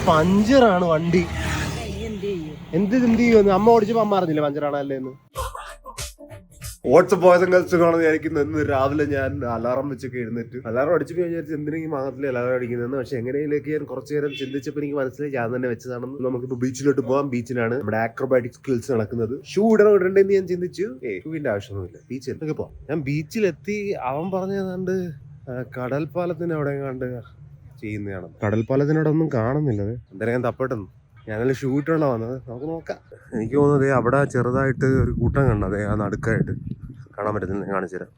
പഞ്ചറാണ് വണ്ടി. എന്ത് ചെയ്യുമെന്ന് അമ്മ ഓടിച്ചപ്പോ അമ്മ അറിഞ്ഞില്ല പഞ്ചറാണല്ലേ എന്ന്. വാട്സപ്പ് ബോയ്സ് ഗേൾസ് കാണുന്ന വിചാരിക്കുന്നു. ഇന്ന് രാവിലെ ഞാൻ അലാറം വെച്ചൊക്കെ എഴുന്നേറ്റ് അലാറം അടിച്ചപ്പോൾ വിചാരിച്ചു എന്തിനെങ്കിലും മാസത്തിലെ അലാറം അടിക്കുന്നതെന്ന്. പക്ഷെ എങ്ങനെയൊക്കെ ഞാൻ കുറച്ചു നേരം ചിന്തിച്ചപ്പോൾ എനിക്ക് മനസ്സിലായി ഞാൻ തന്നെ വെച്ചതാണെന്ന്. നമുക്കിപ്പോൾ ബീച്ചിലോട്ട് പോകാം. ബീച്ചിലാണ് നമ്മുടെ ആക്രോബാറ്റിക് സ്കിൽസ് നടക്കുന്നത്. ഷൂ ഇടണ്ടെന്ന് ഞാൻ ചിന്തിച്ചു. ഷൂവിന്റെ ആവശ്യമൊന്നുമില്ല, ബീച്ചിൽ ഒക്കെ പോവാം. ഞാൻ ബീച്ചിലെത്തി. അവൻ പറഞ്ഞതാണ്ട് കടൽപ്പാലത്തിന് അവിടെ കണ്ട് ചെയ്യുന്നതാണ്. കടൽപ്പാലത്തിനോടെ ഒന്നും കാണുന്നില്ല. എന്തായാലും ഞാൻ തപ്പട്ടെന്ന്. ഞാനല്ല ഷൂ ഇട്ടുള്ള വന്നത്. നമുക്ക് നോക്കാം. എനിക്ക് തോന്നുന്നത് അവിടെ ചെറുതായിട്ട് ഒരു കൂട്ടം കണ്ടത് ആ നടുക്കായിട്ട് കാണാൻ പറ്റുന്നില്ല. കാണിച്ചു തരാം.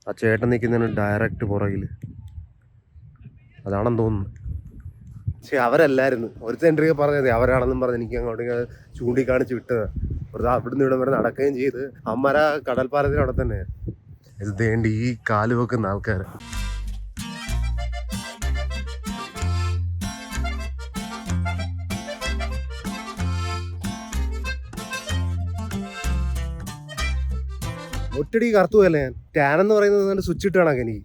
ആ ചേട്ടൻ നിൽക്കുന്നതിന് ഡയറക്റ്റ് പുറകിൽ അതാണെന്ന് തോന്നുന്നു. പക്ഷെ അവരല്ലായിരുന്നു. ഒരു സെൻറ്ററിൽ പറഞ്ഞത് അവരാണെന്നും പറഞ്ഞ് എനിക്ക് അങ്ങോട്ട് ചൂണ്ടിക്കാണിച്ച് വിട്ടത്. അവിടുന്ന് ഇവിടെ വരെ നടക്കുകയും ചെയ്ത്. അമ്മര കടൽപ്പാലത്തിന് അവിടെ തന്നെ ഇത് വേണ്ടി ഈ കാല് വെക്കുന്ന ആൾക്കാർ. ഒറ്റടി കറുത്തു പോയല്ലേ ഞാൻ. ടാൻ എന്ന് പറയുന്നത് സ്വിച്ച് ഇട്ട് കണക്ക് എനിക്ക്.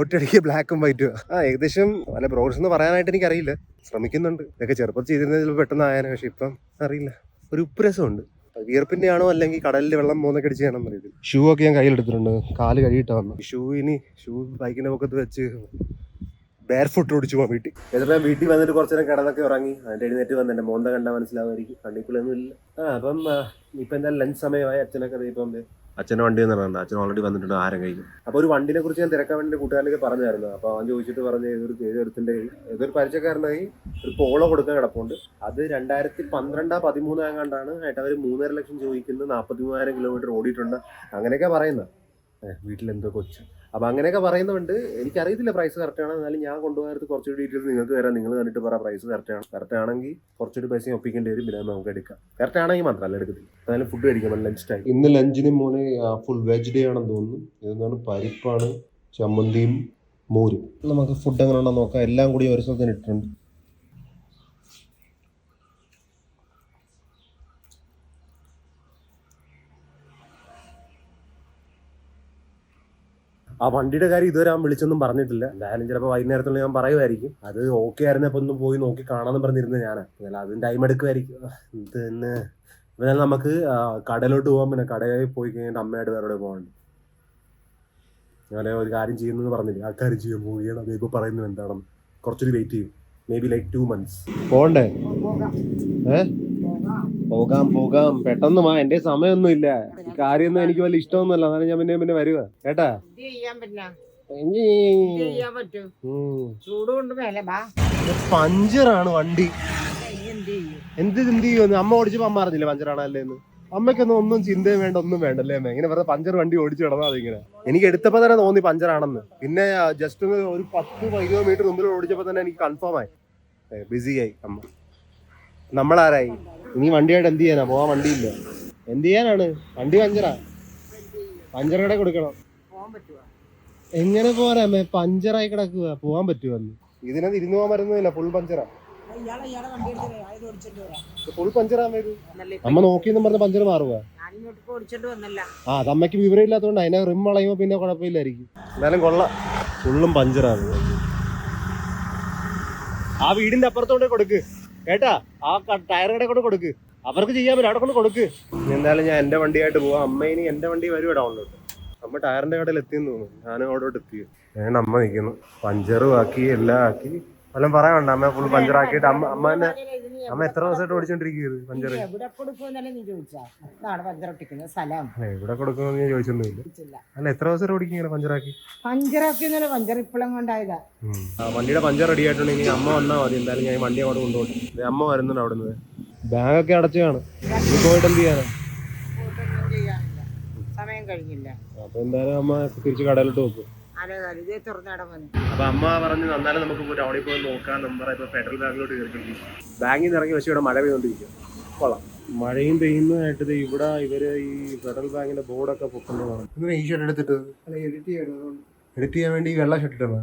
ഒറ്റടിക്ക് ബ്ലാക്കും വൈറ്റും. ഏകദേശം അല്ല പ്രോഗ്രസ് എന്ന് പറയാനായിട്ട് എനിക്കറിയില്ല. ശ്രമിക്കുന്നുണ്ട്. ഇതൊക്കെ ചെറുപ്പത്തിൽ ചെയ്തിരുന്നതിൽ പെട്ടെന്ന് ആയാലും. പക്ഷെ ഇപ്പം അറിയില്ല. ഒരു ഉപ്പ് രസമുണ്ട്. വിയർപ്പിന്റെ ആണോ അല്ലെങ്കിൽ കടലിൽ വെള്ളം മൂന്നൊക്കെ അടിച്ച് ചെയ്യണം എന്നറിയില്ല. ഷൂ ഒക്കെ ഞാൻ കയ്യിലെടുത്തിട്ടുണ്ട്. കാല് കഴുകിയിട്ട് വന്നു. ഷൂ ബൈക്കിന്റെ പൊക്കത്ത് വെച്ച് ബെയർ ഫുട്ട് ഓടിച്ചു പോകാൻ വീട്ടിൽ. എന്നിട്ട് വീട്ടിൽ വന്നിട്ട് കുറച്ചു നേരം കിടന്നൊക്കെ ഇറങ്ങി. അതിന്റെ എഴുന്നേറ്റ് വന്നെ മോന്ത കണ്ടാൽ മനസ്സിലാവുമായിരിക്കും. കണ്ണിക്കുള്ളൊന്നും ഇല്ല. അപ്പം ഇപ്പൊ എന്തായാലും ലഞ്ച് സമയമായി. അച്ഛനൊക്കെ ഇപ്പം അച്ഛൻ്റെ വണ്ടി എന്ന് പറഞ്ഞിട്ടുണ്ട്. അച്ഛൻ ഓൾറെഡി വന്നിട്ടുണ്ട് ആഹാരം കഴിക്കും. അപ്പോൾ ഒരു വണ്ടിനെ കുറിച്ച് ഞാൻ തിരക്കാൻ വേണ്ടി കൂട്ടുകാരനൊക്കെ പറഞ്ഞായിരുന്നു. അപ്പോൾ അവൻ ചോദിച്ചിട്ട് പറഞ്ഞ് ഏതൊരു പരിചയക്കാരനായി ഒരു പോളോ കൊടുക്കാൻ കിടപ്പുണ്ട്. അത് 2012-13 ആയതുകൊണ്ടാണ് ആയിട്ട് അവർ 3.5 ലക്ഷം ചോദിക്കുന്നത്. 43,000 കിലോമീറ്റർ ഓടിയിട്ടുണ്ട്. അങ്ങനെയൊക്കെ പറയുന്നത്. വീട്ടിലെന്തോ കൊച്ച്. അപ്പം അങ്ങനെയൊക്കെ പറയുന്നുണ്ട്. എനിക്കറിയത്തില്ല പ്രൈസ് കറക്റ്റാണ്. എന്നാലും ഞാൻ കൊണ്ടുപോകാത്ത കുറച്ചുകൂടി ഡീറ്റെയിൽസ് നിങ്ങൾക്ക് തരാം. നിങ്ങൾ കണ്ടിട്ട് പറ പ്രൈസ് കറക്റ്റ് ആണെങ്കിൽ കുറച്ചൊരു പൈസ ഒപ്പിക്കേണ്ടി വരും. പിന്നെ നമുക്ക് എടുക്കാം. കറക്റ്റ് ആണെങ്കിൽ മാത്രമല്ല എടുക്കത്തില്ല. എന്നാലും ഫുഡ് കഴിക്കണം ലഞ്ച് ടൈം. ഇന്ന് ലഞ്ചിന് മോനെ ഫുൾ വെജ് ഡേ ആണെന്ന് തോന്നുന്നു. ഇതെന്നാണ് പരിപ്പാണ്, ചമ്മന്തിയും മോരും. നമുക്ക് ഫുഡ് എങ്ങനെ ഉണ്ടോ നോക്കാം. എല്ലാം കൂടി ഒരു സ്ഥലത്തിന് ഇട്ടിട്ടുണ്ട്. ആ വണ്ടിയുടെ കാര്യം ഇതുവരെ അവൻ വിളിച്ചൊന്നും പറഞ്ഞിട്ടില്ല. എന്തായാലും ചിലപ്പോൾ വൈകുന്നേരത്തുള്ള ഞാൻ പറയുമായിരിക്കും. അത് ഓക്കെ ആയിരുന്നപ്പോൾ ഒന്ന് പോയി നോക്കി കാണാമെന്ന് പറഞ്ഞിരുന്നത് ഞാനാണ്. എന്നാലും അതും ടൈം എടുക്കുമായിരിക്കും. ഇത് തന്നെ എന്നാലും നമുക്ക് കടയിലോട്ട് പോകാൻ. പിന്നെ കടയിൽ പോയി കഴിഞ്ഞിട്ട് അമ്മയായിട്ട് വേറെ പോകാണ്ട്. ഞാൻ ഒരു കാര്യം ചെയ്യുന്നെന്ന് പറഞ്ഞില്ല. ആ കാര്യം ചെയ്യാൻ പോവുകയാണ്. അത് ഇപ്പോൾ പറയുന്നത് എന്താണെന്ന് കുറച്ചൊരു വെയിറ്റ് ചെയ്യും. May be like 2 months. പോകണ്ടേ? പോകാം പെട്ടെന്ന് വാ. എന്റെ സമയമൊന്നും ഇല്ല. ഈ കാര്യമൊന്നും എനിക്ക് വലിയ ഇഷ്ടമൊന്നുമല്ല. എന്നാലും ഞാൻ പിന്നെ വരുക കേട്ടാ. പഞ്ചറാണ് വണ്ടി. എന്ത് ചെയ്യുമെന്ന് അമ്മ ഓടിച്ചപ്പോ അമ്മ അറിഞ്ഞില്ല പഞ്ചറാണല്ലേന്ന്. അമ്മയ്ക്കൊന്നും ഒന്നും ചിന്തയും വേണ്ട, ഒന്നും വേണ്ടല്ലേ അമ്മ. ഇങ്ങനെ വെറുതെ പഞ്ചർ വണ്ടി ഓടിച്ചു കിടന്നാൽ അതിങ്ങനെ. എനിക്ക് എടുത്തപ്പോ തന്നെ തോന്നി പഞ്ചറാണെന്ന്. പിന്നെ ജസ്റ്റ് ഒരു 10-20 മീറ്റർ മുമ്പിൽ ഓടിച്ചപ്പോ തന്നെ എനിക്ക് കൺഫേം ആയി. ബിസിയായി അമ്മ. നമ്മളാരായി ഇനി വണ്ടിയായിട്ട് എന്ത് ചെയ്യാനാ? പോവാൻ വണ്ടിയില്ല. എന്ത് ചെയ്യാനാണ്? വണ്ടി പഞ്ചർ കട കൊടുക്കണം. എങ്ങനെ പോരാ? പഞ്ചറായി കിടക്കുക. പോവാൻ പറ്റുമോ? ഇതിനകത്ത് ഇരുന്ന് പോകാൻ വരുന്നില്ല. ഫുൾ പഞ്ചറാ. ഫുൾ പഞ്ചറാ. അമ്മ നോക്കിയെന്നും പറഞ്ഞ പഞ്ചർ മാറുക. അത് അമ്മയ്ക്ക് വിവരം ഇല്ലാത്തതുകൊണ്ട് അതിനെ റിം വളയുമ്പോ പിന്നെ കുഴപ്പമില്ലായിരിക്കും. എന്നാലും കൊള്ളാം. ഫുള്ളും പഞ്ചറാണ്. ആ വീടിന്റെ അപ്പുറത്തോടെ കൊടുക്ക് കേട്ടാ. ആ ടയർ കട കൊണ്ട് കൊടുക്ക്. അവർക്ക് ചെയ്യാൻ പറ്റും. അവിടെ കൊണ്ട് കൊടുക്ക്. എന്തായാലും ഞാൻ എന്റെ വണ്ടിയായിട്ട് പോവാം. അമ്മ ഇനി എന്റെ വണ്ടി വരുവാ ഡൗണിലോട്ട്. അമ്മ ടയറിന്റെ കടയിൽ എത്തിയെന്ന് തോന്നുന്നു. ഞാനും അവിടോട്ട് എത്തി. ഞാൻ അമ്മ നിൽക്കുന്നു. പഞ്ചറും ആക്കി എല്ലാം ആക്കി. വല്ലതും പറയാനുണ്ട്? അമ്മ ഫുൾ പഞ്ചറാക്കിയിട്ട് അമ്മ എത്ര ദിവസമായിട്ട് ഓടിച്ചോണ്ടിരിക്കുന്നത് പഞ്ചർ? എവിടെ കൊടുക്കുമെന്ന് ഞാൻ ചോദിച്ചൊന്നുമില്ല. അല്ല എത്ര ദിവസം ഓടിക്കും ഇങ്ങനെ പഞ്ചറാക്കി? പഞ്ചർ ഇപ്പോഴും കൊണ്ടായതാ. വണ്ടിയുടെ പഞ്ചർ റെഡി ആയിട്ടുണ്ടെങ്കിൽ അമ്മ വന്നാൽ മതി. എന്തായാലും ഞാൻ വണ്ടി അവിടെ കൊണ്ടുപോകും. അമ്മ വരുന്നുണ്ട് അവിടെ നിന്ന്. ബാഗൊക്കെ അടച്ചു കാണും. പോയിട്ട് എന്ത് ചെയ്യാനാ? സമയം കഴിഞ്ഞില്ല. അപ്പൊ എന്തായാലും അമ്മ തിരിച്ച് കടയിലോട്ട് നോക്കും. അപ്പൊ അമ്മ പറഞ്ഞു എന്നാലും നമുക്ക് ടൗണിൽ പോയി നോക്കാം. നമ്പർ ഇപ്പൊ ഫെഡറൽ ബാങ്കിലോട്ട് കയറിക്കൊണ്ടിരിക്കും. ബാങ്കിൽ നിന്ന് ഇറങ്ങി പക്ഷേ ഇവിടെ മഴ പെയ്തോണ്ടിരിക്കും. കൊള്ളാം. മഴയും പെയ്യുന്നതായിട്ട് ഇവിടെ ഇവര് ഈ ഫെഡറൽ ബാങ്കിന്റെ ബോർഡൊക്കെ പൊക്കുന്നതാണ്. ഇങ്ങനെ ഈ ഷർട്ട് എടുത്തിട്ട് എഡിറ്റ് ചെയ്യാൻ വേണ്ടി വെള്ള ഷർട്ട് ഇട്ടാ.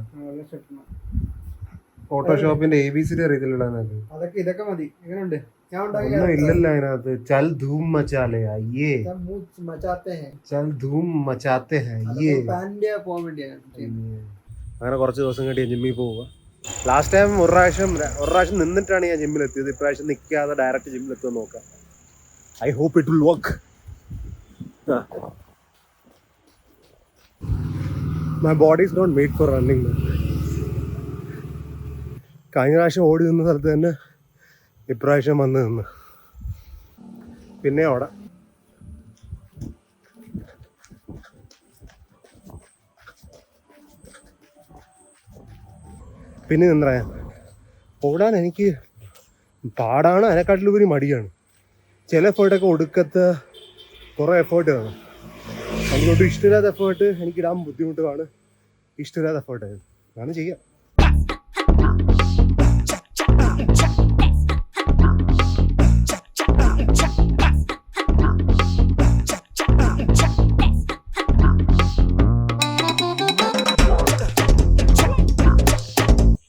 ഫോട്ടോഷോപ്പിന്റെ ABCD അറിയത്തില്ല. ഇതൊക്കെ മതി. എങ്ങനെയുണ്ട്? ഒന്നും ഇല്ലല്ലോ അതിനകത്ത്. ചൽ ധൂം മച്ചാലേ അയ്യേ. ചൽ ധൂം മച്ചാത്തെ ഹൈ. അങ്ങനെ കുറച്ച് ദിവസം കഴിഞ്ഞ് ജിമ്മിൽ പോവുക. ലാസ്റ്റ് ടൈം ഒരു പ്രാവശ്യം നിന്നിട്ടാണ് ഞാൻ ജിമ്മിലെത്തിയത്. ഇപ്രാവശ്യം നിൽക്കാതെ ഡയറക്റ്റ് ജിമ്മിലെത്തുക നോക്കാം. I hope it will work. My body is not made for running. കഴിഞ്ഞ പ്രാവശ്യം ഓടി നിന്ന സ്ഥലത്ത് തന്നെ ഇപ്രാവശ്യം വന്ന് നിന്ന് പിന്നെ അവിടെ പിന്നെ നിന്നാ ഓടാൻ എനിക്ക് പാടാണ്, അതിനെക്കാട്ടിലുപരി മടിയാണ്. ചില എഫേർട്ടൊക്കെ ഒടുക്കത്തെ കുറേ എഫേർട്ട് വേണം. എനിക്കൊട്ടും ഇഷ്ടമില്ലാത്ത എഫേർട്ട് എനിക്കിടാൻ ബുദ്ധിമുട്ടാണ്. ഇഷ്ടമില്ലാത്ത എഫേർട്ട് ഞാൻ ചെയ്യാം.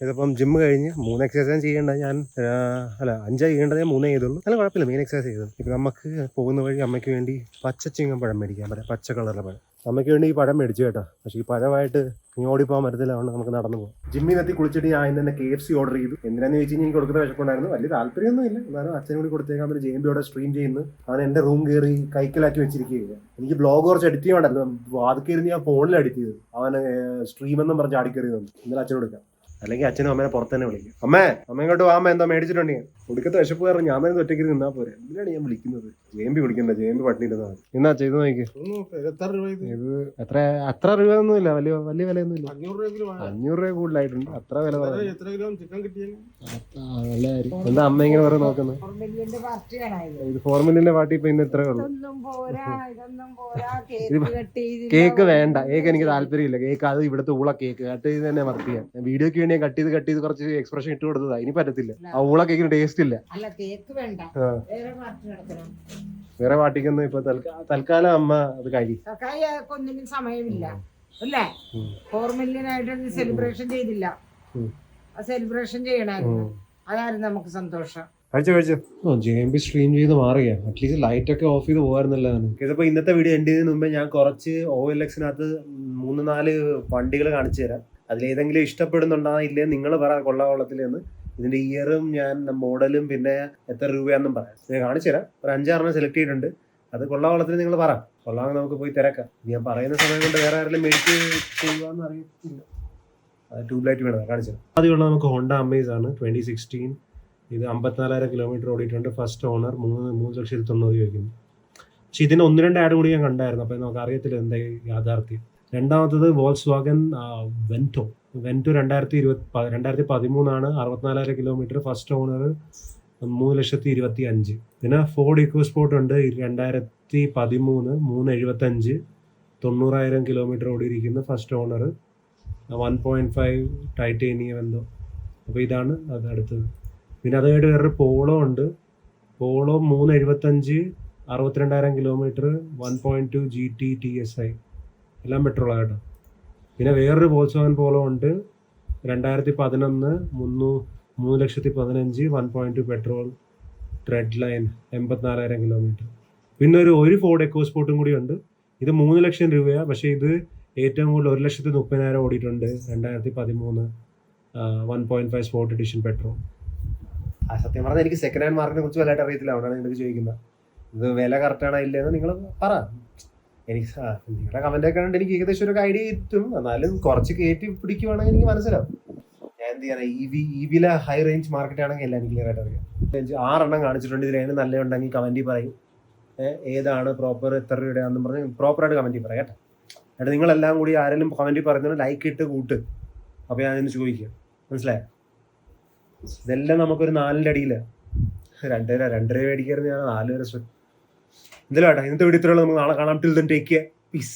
ഇതിപ്പം ജിമ്മ് കഴിഞ്ഞ് 3 എക്സസൈസ് ചെയ്യേണ്ട ഞാൻ 5 ചെയ്യേണ്ടത് ഞാൻ 3 ചെയ്തുള്ളൂ. നല്ല കുഴപ്പമില്ല, മെയിൻ എക്സസൈസ് ചെയ്തു. ഇപ്പം നമുക്ക് പോകുന്ന വഴി അമ്മയ്ക്ക് വേണ്ടി പച്ചച്ചിങ്ങം പഴം മേടിക്കാൻ പറയാം, പച്ച കളറിലെ പഴം. അമ്മയ്ക്ക് വേണ്ടി ഈ പഴം മേടിച്ചു കേട്ടോ. പക്ഷേ ഈ പഴമായിട്ട് നീ ഓടിപ്പോകാൻ പറ്റത്തില്ല, അതുകൊണ്ട് നമുക്ക് നടന്നു പോകാം. ജിമ്മിനെത്തി കുളിച്ചിട്ട് ഞാൻ ഇന്ന് തന്നെ KFC ഓർഡർ ചെയ്തു. എന്തിനാന്ന് ചോദിച്ചു കഴിഞ്ഞാൽ എനിക്ക് കൊടുക്കുന്ന വിശപ്പുണ്ടായിരുന്നു. വലിയ താല്പര്യമൊന്നും ഇല്ല, എന്നാലും അച്ഛനും കൂടി കൊടുത്തേക്കാൻ പറ്റും. JMBയോടെ സ്ട്രീം ചെയ്യുന്നു. അവൻ എൻ്റെ റൂം കയറി കൈക്കലാക്കി വെച്ചിരിക്കുകയാണ്. എനിക്ക് ബ്ലോഗ് കുറച്ച് എഡിറ്റ് ചെയ്യണ്ടായിരുന്നു. അത് കയറി ഞാൻ ഫോണിൽ എഡിറ്റ് ചെയ്തു. അവൻ സ്ട്രീമെന്നും പറഞ്ഞ് ആടിക്കറി തന്നു. ഇന്നലെ അച്ഛനോട് എടുക്കാം, അല്ലെങ്കിൽ അച്ഛനും അമ്മേനെ പുറത്ത് തന്നെ വിളിക്കും. അമ്മ ഇങ്ങോട്ട് വാ, അമ്മ എന്തോ മേടിച്ചിട്ടുണ്ടെങ്കിൽ. ഒടുക്കത്തെ വിശപ്പ് കാരണം ഞാൻ തന്നെ ഒറ്റയ്ക്ക് നിന്നാ പോരെ. എന്തിനാണ് ഞാൻ വിളിക്കുന്നത്? JMB വിളിക്കണ്ട, JMB പട്ടിയിരുന്നാൽ എന്നാ ചെയ്ത് നോക്കി. ഇത് അത്ര രൂപ ഒന്നും ഇല്ല, വലിയ വിലയൊന്നും ഇല്ല. 500 രൂപ കൂടുതലായിട്ടുണ്ട്. അത്ര വില നല്ലതായിരിക്കും. എന്താ അമ്മ ഇങ്ങനെ വേറെ നോക്കുന്നത്? ഇത് 4 മില്യന്റെ പാർട്ടി ഇപ്പൊ ഇന്ന് ഇത്രേ ഉള്ളൂ. കേക്ക് വേണ്ട, കേക്ക് എനിക്ക് താല്പര്യമില്ല. കേക്ക് അത് ഇവിടുത്തെ ഊള കേക്ക് കട്ട് ചെയ്ത് തന്നെ വർക്ക് ചെയ്യാം. വീഡിയോക്ക് വേണ്ടി കട്ട് ചെയ്ത് കുറച്ച് എക്സ്പ്രഷൻ ഇട്ട് കൊടുത്തതാ. ഇനി പറ്റത്തില്ല, ആ ഊള കേക്കിന് ടേസ്റ്റ് ഇല്ല. വേറെ പാർട്ടിക്കൊന്നും ഇപ്പൊ തൽക്കാലം അമ്മ അത് ഒന്നിനും സമയമില്ല അല്ലേ. 4 മില്യൺ ആയിട്ട് സെലിബ്രേഷൻ ചെയ്തില്ല, സെലിബ്രേഷൻ ചെയ്യണമായിരുന്നു. അതായിരുന്നു നമുക്ക് സന്തോഷം. JMB സ്ട്രീം ചെയ്ത് മാറിയ അറ്റ്ലീസ്റ്റ് ലൈറ്റ് ഒക്കെ ഓഫ് ചെയ്ത് പോകാറുന്നല്ലോ. ഇതിപ്പോ ഇന്നത്തെ വീഡിയോ എൻഡ് ചെയ്യുന്നതിന് മുമ്പേ ഞാൻ കുറച്ച് OLX-നകത്ത് 3-4 വണ്ടികൾ കാണിച്ചു തരാം. അതിലേതെങ്കിലും ഇഷ്ടപ്പെടുന്നുണ്ടോ ഇല്ലേ നിങ്ങൾ പറ കൊള്ളാവളത്തിലെന്ന്. ഇതിന്റെ ഇയറും ഞാൻ മോഡലും പിന്നെ എത്ര രൂപയാണെന്നും പറയാം. ഞാൻ കാണിച്ചു തരാം. ഒരു 5-6 സെലക്ട് ചെയ്തിട്ടുണ്ട്. അത് കൊള്ളാവളത്തിൽ നിങ്ങൾ പറ, കൊള്ളാമെന്ന് നമുക്ക് പോയി തിരക്കാം. ഞാൻ പറയുന്ന സമയം കൊണ്ട് വേറെ ആരെങ്കിലും മേടിച്ച് ചെയ്യുവാന്ന് അറിയത്തില്ല. അത് ട്യൂബ്ലൈറ്റ് വേണം, കാണിച്ചു തരാം. ആദ്യമുള്ള നമുക്ക് ഹോണ്ട അമേസ് ആണ്, 2016. ഇത് 54,000 കിലോമീറ്റർ ഓടിയിട്ടുണ്ട്. ഫസ്റ്റ് ഓണർ, 3,90,000 ചോദിക്കുന്നു. പക്ഷെ ഇതിന് 1-2 ആഡ് കൂടി ഞാൻ കണ്ടായിരുന്നു, അപ്പം നമുക്ക് അറിയത്തില്ല എന്താ യാഥാർത്ഥ്യം. രണ്ടാമത്തത് Volkswagen Vento 2013 64,000 kilometre. First owner 3,25,000. പിന്നെ ഫോർഡ് ഇക്കോസ്പോർട്ട് ഉണ്ട്, 2013 3,75 90,000 കിലോമീറ്റർ ഓടിയിരിക്കുന്നു. ഫസ്റ്റ് ഓണർ 1.5 ടൈറ്റേനിയം എന്തോ. അപ്പോൾ ഇതാണ് അത് അടുത്തത്. പിന്നെ അതുമായിട്ട് വേറൊരു പോളോ ഉണ്ട്. പോളോ 3,75 62,000 കിലോമീറ്റർ, 1.2 GT TSI, എല്ലാം പെട്രോളാണ് കേട്ടോ. പിന്നെ വേറൊരു വോൾസ്വാഗൻ പോളോ ഉണ്ട്, 2011 3,15,000 1.2 പെട്രോൾ, ട്രെഡ് ലൈൻ, 84,000 കിലോമീറ്റർ. പിന്നെ ഒരു ഫോർഡ് എക്കോസ്പോർട്ടും കൂടി ഉണ്ട്. ഇത് 3 ലക്ഷം രൂപയാണ്. പക്ഷേ ഇത് ഏറ്റവും കൂടുതൽ 1,30,000 ഓടിയിട്ടുണ്ട്. 2013 1.5 സ്പോർട്ട് എഡിഷൻ പെട്രോൾ. സത്യം പറഞ്ഞാൽ എനിക്ക് സെക്കൻഡ് ഹാൻഡ് മാർക്കറ്റിനെ കുറിച്ച് വലുതായിട്ട് അറിയത്തില്ല, അവിടെയാണ് നിങ്ങൾക്ക് ചോദിക്കുന്നത്. ഇത് വില കറക്റ്റാണോ ഇല്ലെന്ന് നിങ്ങൾ പറ. എനിക്ക് നിങ്ങളുടെ കമൻ്റൊക്കെ കണ്ട് എനിക്ക് ഏകദേശം ഒരു ഐഡിയ കിട്ടും. എന്നാലും കുറച്ച് കയറ്റി പിടിക്കുവാണെങ്കിൽ എനിക്ക് മനസ്സിലാവും. ഞാൻ എന്ത് ചെയ്യാനാ, EV ഹൈ റേഞ്ച് മാർക്കറ്റ് ആണെങ്കിൽ എല്ലാം എനിക്ക് ക്ലിയറായിട്ട് അറിയാം. 6 എണ്ണം കാണിച്ചിട്ടുണ്ട്. ഇതിലേന് നല്ല ഉണ്ടെങ്കിൽ കമൻറ്റിൽ പറയും. ഏതാണ് പ്രോപ്പർ, എത്ര രൂപയാണെന്നും പറഞ്ഞ് പ്രോപ്പറായിട്ട് കമൻറ്റിൽ പറയാം കേട്ടോ. എന്നിട്ട് നിങ്ങളെല്ലാം കൂടി ആരെങ്കിലും കമൻറ്റിൽ പറയുന്നത് ലൈക്ക് ഇട്ട് കൂട്ട്. അപ്പോൾ ഞാൻ ഇതിന് ചോദിക്കുക, മനസ്സിലായോ? ഇതെല്ലാം നമുക്കൊരു 4ന്റെ അടിയില്ല. 2 രൂപ മേടിക്കാറ് ഞാൻ 4 വരെ. എന്തായാലും കേട്ടോ, ഇന്നത്തെ വീഡിയോ ഇത്രയുള്ളൂ. നമുക്ക് നാളെ കാണാം. Till then take care, piece.